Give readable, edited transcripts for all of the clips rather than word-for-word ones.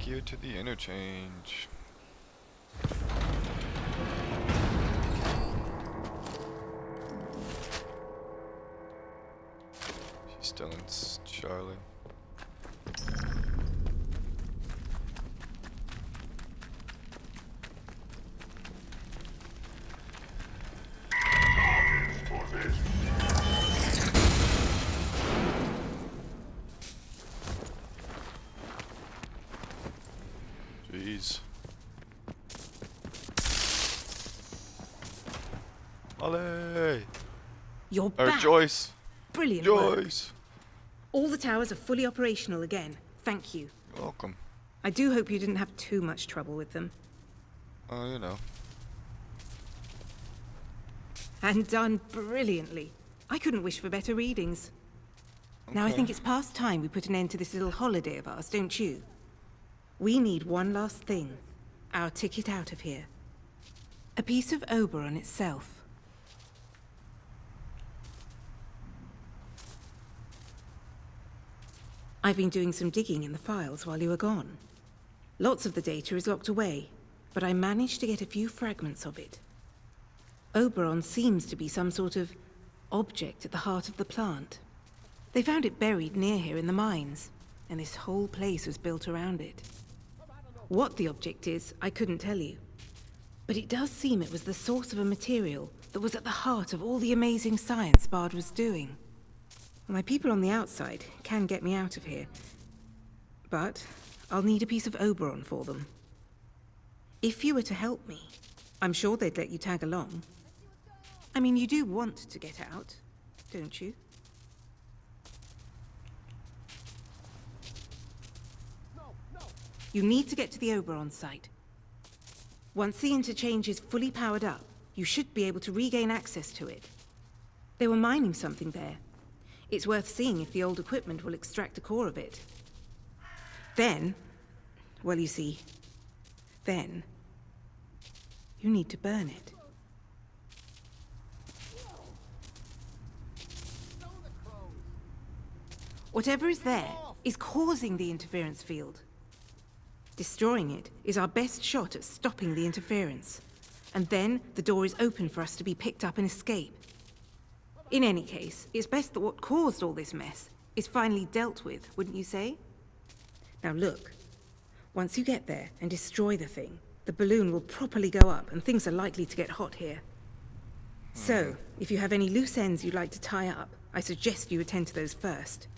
here to the interchange. She's still in Charlie. Jeez. Ollie! You're back. Joyce! Brilliant work. Joyce! All the towers are fully operational again. Thank you. You're welcome. I do hope you didn't have too much trouble with them. Oh, you know. And done brilliantly. I couldn't wish for better readings. Now I think it's past time we put an end to this little holiday of ours, don't you? We need one last thing. Our ticket out of here. A piece of Oberon itself. I've been doing some digging in the files while you were gone. Lots of the data is locked away, but I managed to get a few fragments of it. Oberon seems to be some sort of object at the heart of the plant. They found it buried near here in the mines, and this whole place was built around it. What the object is, I couldn't tell you. But it does seem it was the source of a material that was at the heart of all the amazing science Bard was doing. My people on the outside can get me out of here, but I'll need a piece of Oberon for them. If you were to help me, I'm sure they'd let you tag along. I mean, you do want to get out, don't you? You need to get to the Oberon site. Once the interchange is fully powered up, you should be able to regain access to it. They were mining something there. It's worth seeing if the old equipment will extract a core of it. Then, well, you see, then you need to burn it. Whatever is there is causing the interference field. Destroying it is our best shot at stopping the interference. And then the door is open for us to be picked up and escape. In any case, it's best that what caused all this mess is finally dealt with, wouldn't you say? Now look, once you get there and destroy the thing, the balloon will properly go up and things are likely to get hot here. So, if you have any loose ends you'd like to tie up, I suggest you attend to those first.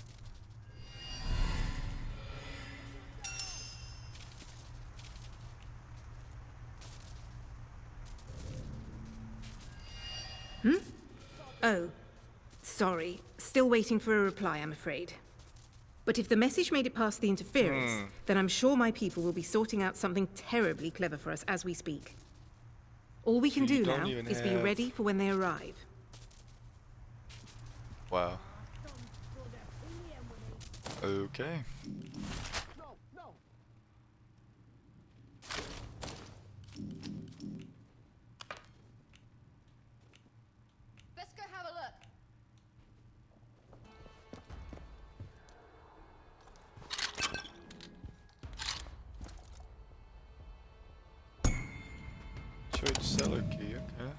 Oh, sorry. Still waiting for a reply, I'm afraid. But if the message made it past the interference, then I'm sure my people will be sorting out something terribly clever for us as we speak. All we can do now is be ready for when they arrive. Wow. Okay. Let's go have a look. Church cellar key, okay.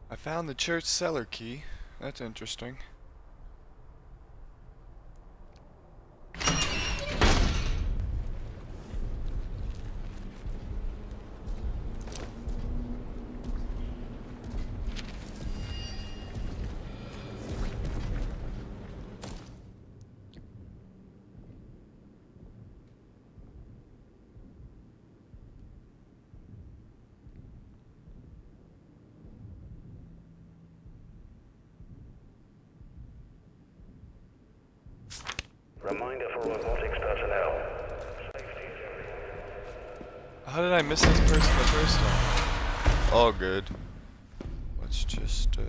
I found the church cellar key. That's interesting. Reminder for robotics personnel. How did I miss this person the first time? All good. Let's just,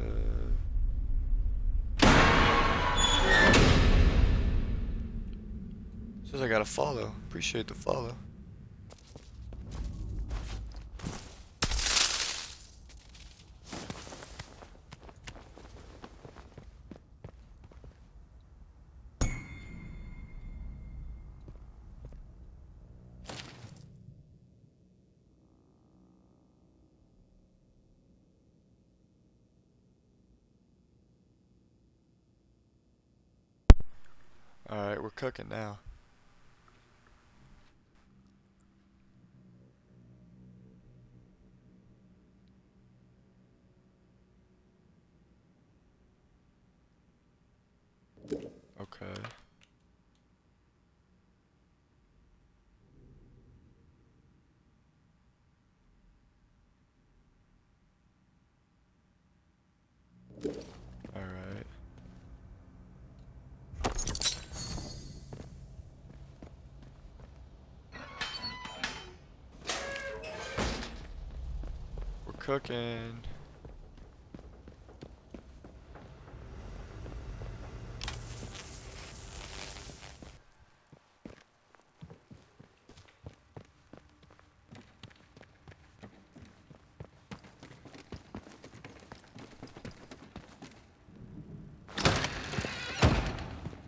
says I gotta follow. Appreciate the follow. Alright, we're cooking now. Okay. Alright. We're cooking.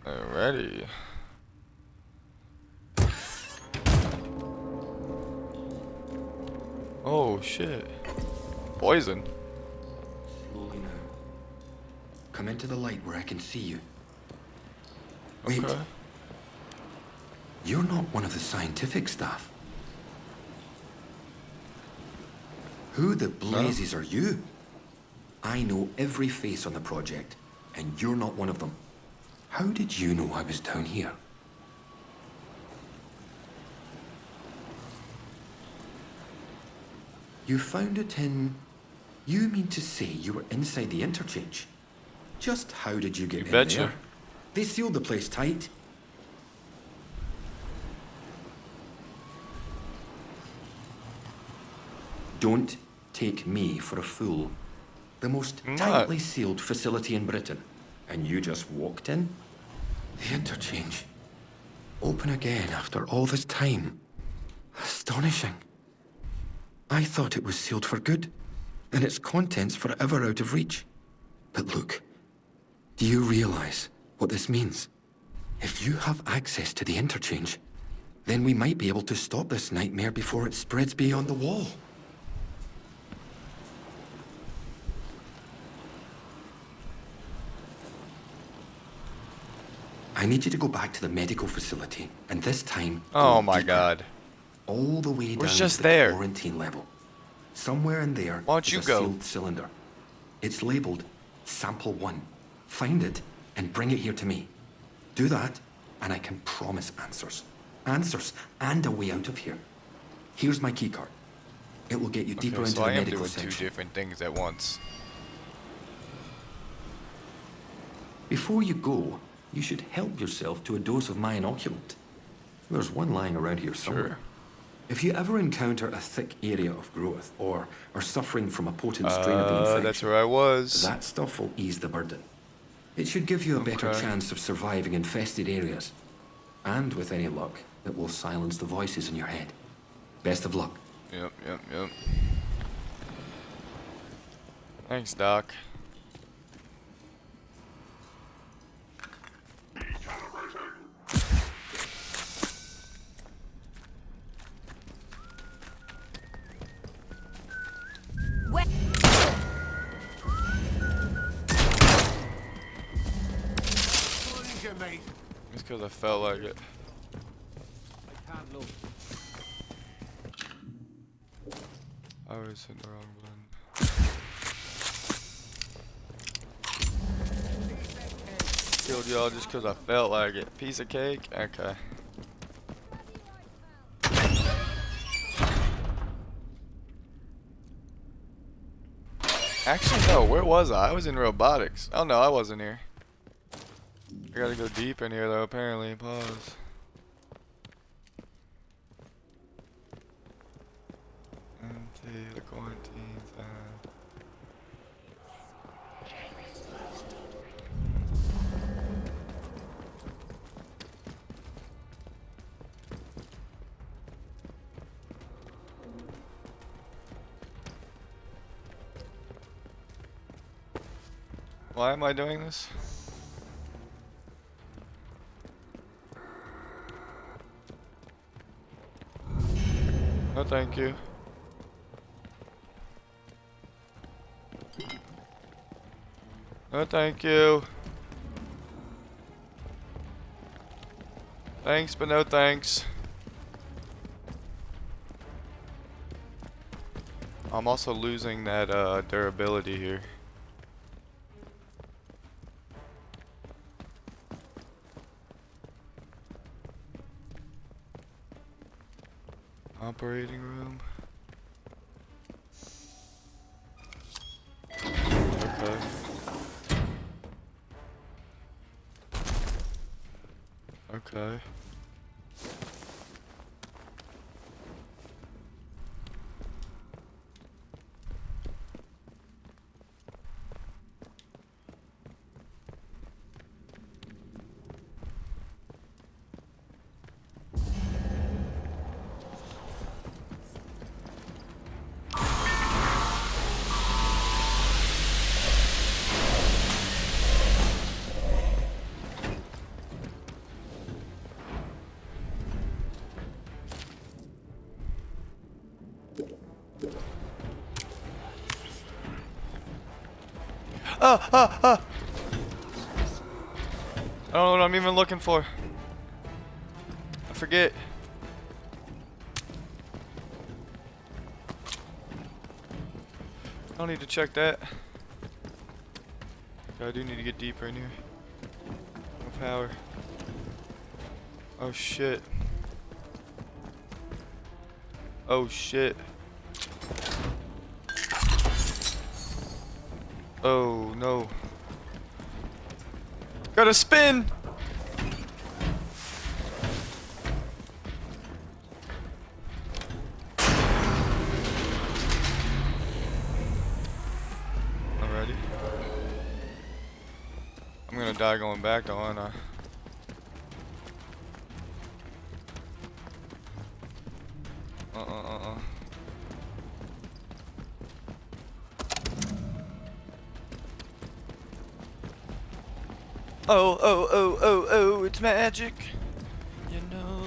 Alrighty. Oh shit. Poison. Slowly now. Come into the light where I can see you. Wait. Okay. You're not one of the scientific staff. Who the blazes are you? I know every face on the project, and you're not one of them. How did you know I was down here? You found it in... You mean to say you were inside the interchange? Just how did you get in betcha. there? They sealed the place tight. Don't take me for a fool. The most I'm not. tightly sealed facility in Britain. And you just walked in? The interchange. Open again after all this time. Astonishing. I thought it was sealed for good, and its contents forever out of reach. But look, do you realize what this means? If you have access to the interchange, then we might be able to stop this nightmare before it spreads beyond the wall. I need you to go back to the medical facility, and this time... Oh go my deeper. god. All the way down was just to the there. quarantine level. Somewhere in there Why don't is you a go? sealed cylinder. It's labeled Sample 1. Find it and bring it here to me. Do that, and I can promise answers. Answers and a way out of here. Here's my keycard. It will get you deeper Okay, into so the I am medical doing two section. different things at once. Before you go, you should help yourself to a dose of my inoculant. There's one lying around here somewhere. Sure. If you ever encounter a thick area of growth or are suffering from a potent strain of the infection, That's where I was. that stuff will ease the burden. It should give you a better Okay. chance of surviving infested areas. And with any luck, it will silence the voices in your head. Best of luck. Yep. Thanks, Doc. Just because I felt like it. I was hitting the wrong button. Killed y'all just because I felt like it. Piece of cake? Okay. Actually, no. Where was I? I was in robotics. Oh, no, I wasn't here. I gotta go deep in here, though, apparently. Pause. Empty the quarantine zone. Why am I doing this? No, thank you. No, thank you. Thanks, but no thanks. I'm also losing that durability here. Operating room. Okay. Okay. I don't know what I'm even looking for. I forget. I don't need to check that. I do need to get deeper in here. No power. Oh shit. Oh shit. Oh no. Gotta spin! I'm ready. I'm gonna die going back though, aren't I? Oh, it's magic. You know.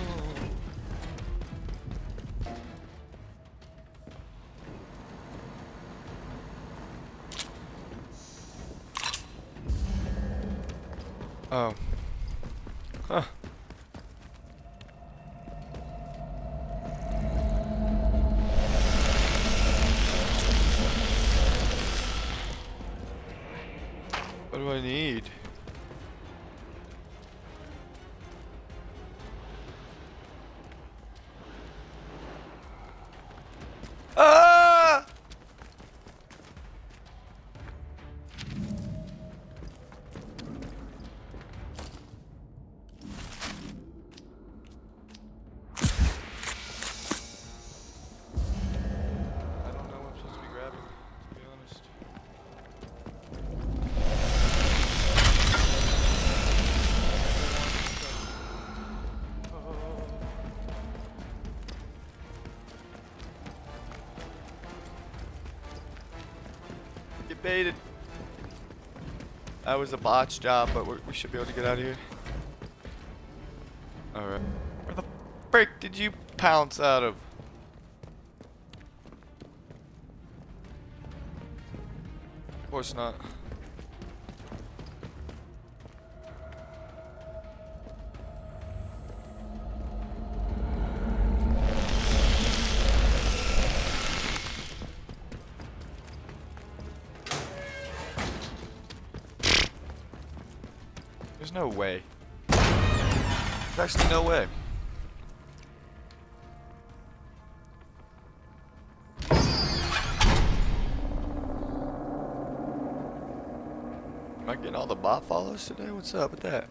Oh. Huh. What do I need? Ah! I don't know what I'm supposed to be grabbing, to be honest. Get baited. That was a botch job, but we should be able to get out of here. Alright. Where the frick did you pounce out of? Of course not. There's no way. There's actually no way. Am I getting all the bot follows today? What's up with that?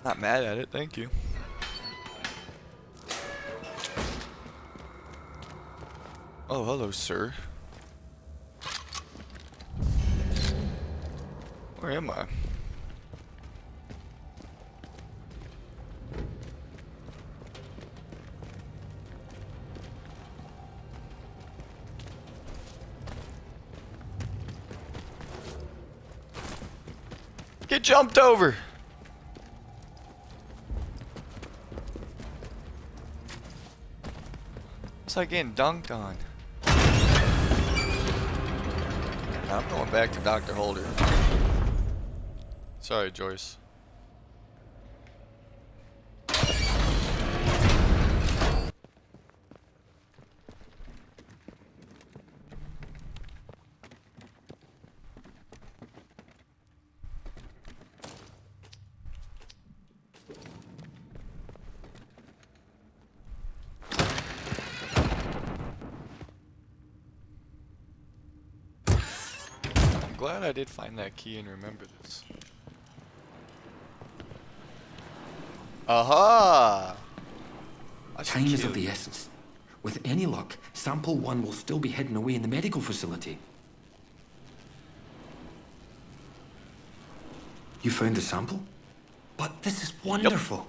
Not mad at it, thank you. Oh, hello, sir. Where am I? Get jumped over! It's like getting dunked on. I'm going back to Dr. Holder. Sorry, Joyce. glad I did find that key and remember this. Aha! That's Time is cute. of the essence. With any luck, Sample 1 will still be hidden away in the medical facility. You found the sample? But this is wonderful.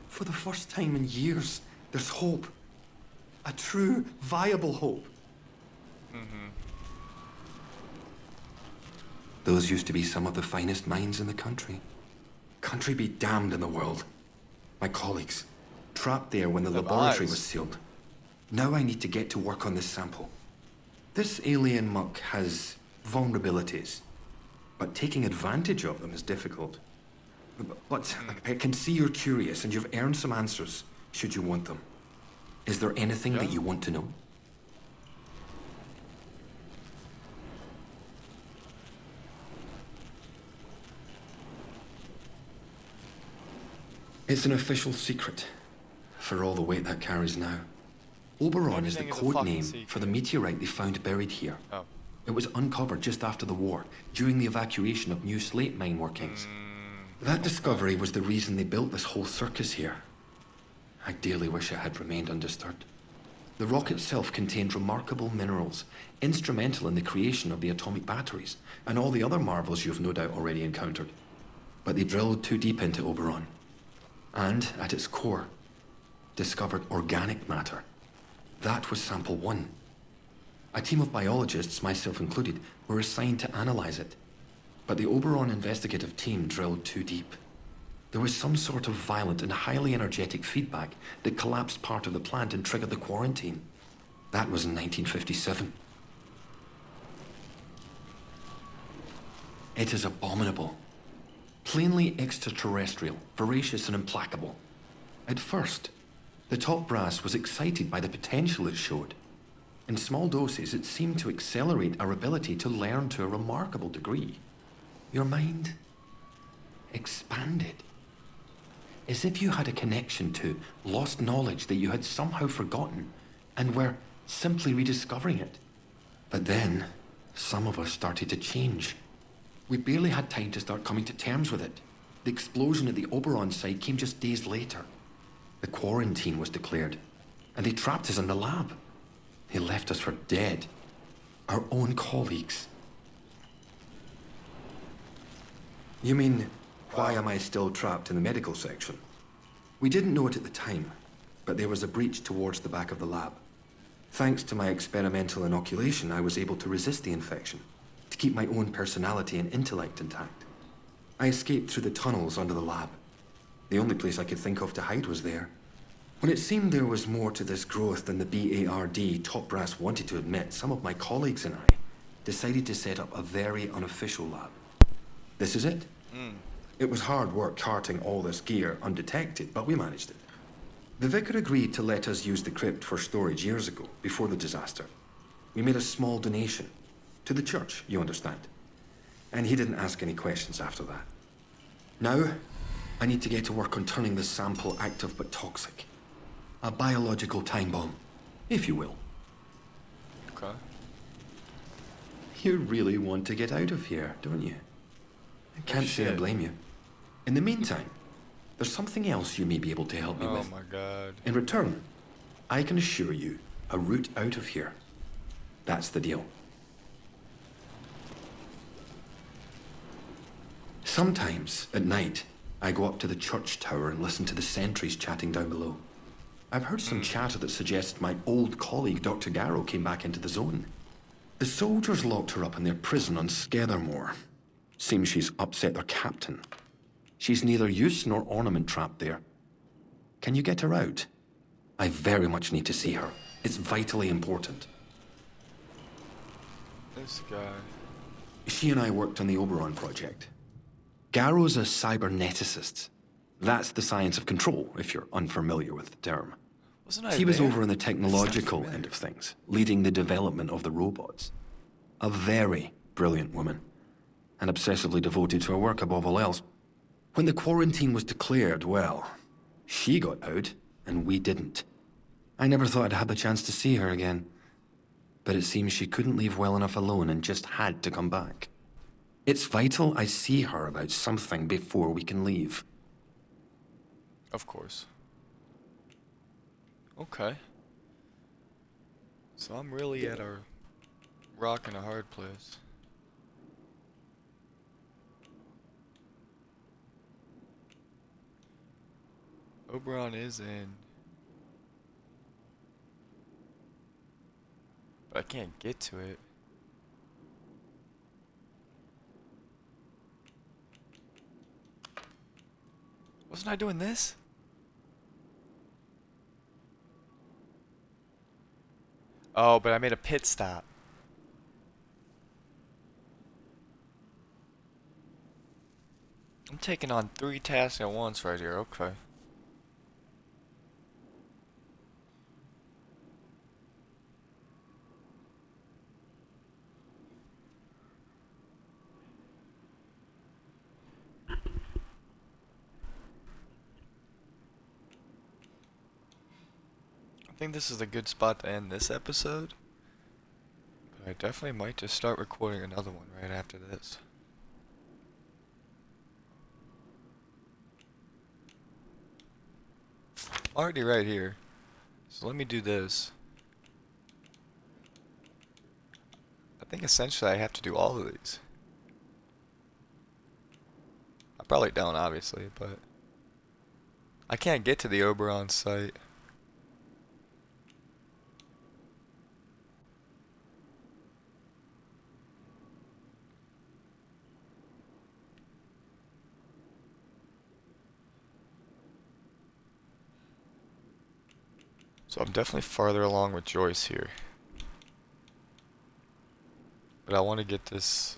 For the first time in years, there's hope. A true, viable hope. Those used to be some of the finest minds in the country. Country be damned in the world. My colleagues, trapped there when the Them laboratory eyes. was sealed. Now I need to get to work on this sample. This alien muck has vulnerabilities, but taking advantage of them is difficult. But I can see you're curious and you've earned some answers, should you want them. Is there anything that Yeah. you want to know? It's an official secret, for all the weight that carries now. Oberon is the Everything is a code fucking name secret. for the meteorite they found buried here. Oh. It was uncovered just after the war, during the evacuation of new slate mine workings. That discovery was the reason they built this whole circus here. I dearly wish it had remained undisturbed. The rock itself contained remarkable minerals, instrumental in the creation of the atomic batteries, and all the other marvels you've no doubt already encountered. But they drilled too deep into Oberon. And, at its core, discovered organic matter. That was Sample 1. A team of biologists, myself included, were assigned to analyze it. But the Oberon investigative team drilled too deep. There was some sort of violent and highly energetic feedback that collapsed part of the plant and triggered the quarantine. That was in 1957. It is abominable. Plainly extraterrestrial, voracious and implacable. At first, the top brass was excited by the potential it showed. In small doses, it seemed to accelerate our ability to learn to a remarkable degree. Your mind expanded. As if you had a connection to lost knowledge that you had somehow forgotten and were simply rediscovering it. But then, some of us started to change. We barely had time to start coming to terms with it. The explosion at the Oberon site came just days later. The quarantine was declared, and they trapped us in the lab. They left us for dead. Our own colleagues. You mean, why am I still trapped in the medical section? We didn't know it at the time, but there was a breach towards the back of the lab. Thanks to my experimental inoculation, I was able to resist the infection, to keep my own personality and intellect intact. I escaped through the tunnels under the lab. The only place I could think of to hide was there. When it seemed there was more to this growth than the BARD top brass wanted to admit, some of my colleagues and I decided to set up a very unofficial lab. This is it. It was hard work carting all this gear undetected, but we managed it. The vicar agreed to let us use the crypt for storage years ago, before the disaster. We made a small donation. To the church, you understand. And he didn't ask any questions after that. Now, I need to get to work on turning this sample active but toxic. A biological time bomb, if you will. Okay. You really want to get out of here, don't you? I can't say I shit. blame you. In the meantime, there's something else you may be able to help me Oh with. my god. In return, I can assure you a route out of here. That's the deal. Sometimes, at night, I go up to the church tower and listen to the sentries chatting down below. I've heard some chatter that suggests my old colleague, Dr. Garrow, came back into the zone. The soldiers locked her up in their prison on Scathermore. Seems she's upset their captain. She's neither use nor ornament trapped there. Can you get her out? I very much need to see her. It's vitally important. This guy. She and I worked on the Oberon project. Garrow's a cyberneticist. That's the science of control, if you're unfamiliar with the term. Wasn't I He was there? over on the technological familiar. end of things, leading the development of the robots. A very brilliant woman, and obsessively devoted to her work above all else. When the quarantine was declared, well, she got out, and we didn't. I never thought I'd have the chance to see her again. But it seems she couldn't leave well enough alone and just had to come back. It's vital I see her about something before we can leave. Of course. Okay. So I'm really at a rock and a hard place. Oberon is in. But I can't get to it. Wasn't I doing this? Oh, but I made a pit stop. I'm taking on 3 tasks at once right here, okay. I think this is a good spot to end this episode. But I definitely might just start recording another one right after this. Already right here. So let me do this. I think essentially I have to do all of these. I probably don't, obviously, but I can't get to the Oberon site. So I'm definitely farther along with Joyce here. But I want to get this.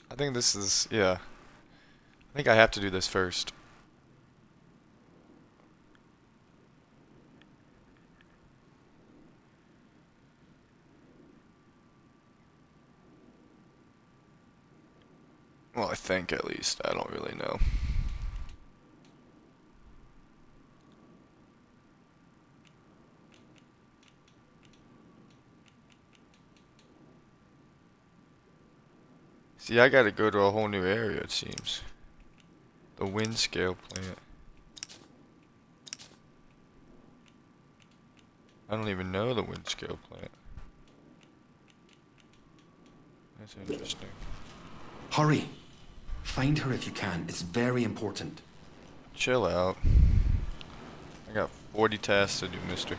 I think this is, yeah. I think I have to do this first. Well, I think at least. I don't really know. See, I gotta go to a whole new area, it seems. The wind scale plant. I don't even know the wind scale plant. That's interesting. Hurry! Find her if you can. It's very important. Chill out. I got 40 tasks to do, mister.